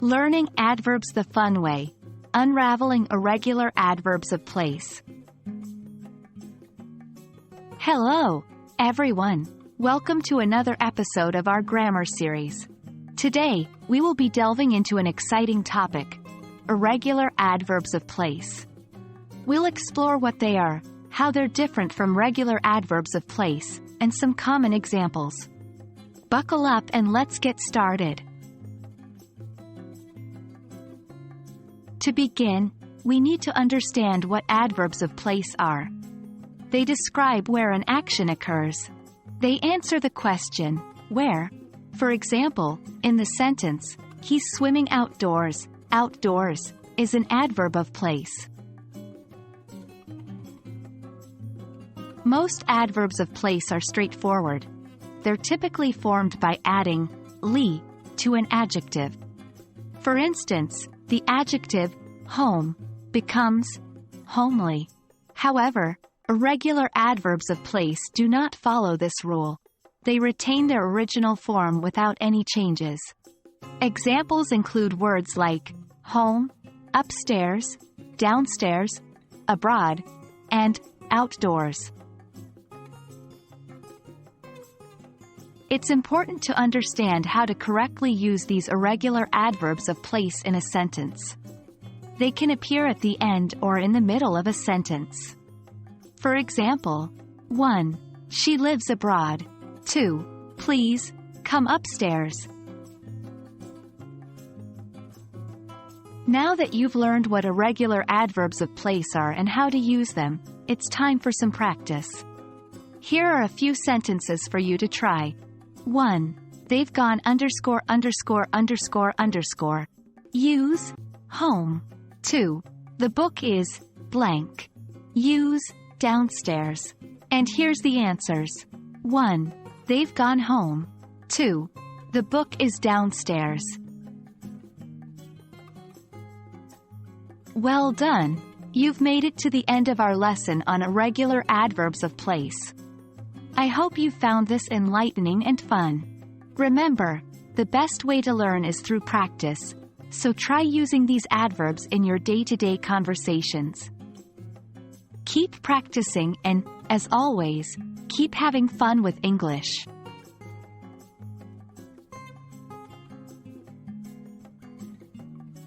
Learning adverbs the fun way. Unraveling irregular adverbs of place. Hello, everyone. Welcome to another episode of our grammar series. Today, we will be delving into an exciting topic: irregular adverbs of place. We'll explore what they are, how they're different from regular adverbs of place, and some common examples. Buckle up and let's get started. To begin, we need to understand what adverbs of place are. They describe where an action occurs. They answer the question, where? For example, in the sentence, he's swimming outdoors. Outdoors is an adverb of place. Most adverbs of place are straightforward. They're typically formed by adding "ly" to an adjective. For instance, the adjective home becomes homely. However, irregular adverbs of place do not follow this rule. They retain their original form without any changes. Examples include words like home, upstairs, downstairs, abroad, and outdoors. It's important to understand how to correctly use these irregular adverbs of place in a sentence. They can appear at the end or in the middle of a sentence. For example, 1. She lives abroad. 2. Please, come upstairs. Now that you've learned what irregular adverbs of place are and how to use them, it's time for some practice. Here are a few sentences for you to try. 1. They've gone _____. Use home. 2. The book is blank. Use downstairs. And here's the answers. 1. They've gone home. 2. The book is downstairs. Well done! You've made it to the end of our lesson on irregular adverbs of place. I hope you found this enlightening and fun. Remember, the best way to learn is through practice, so try using these adverbs in your day-to-day conversations. Keep practicing and, as always, keep having fun with English.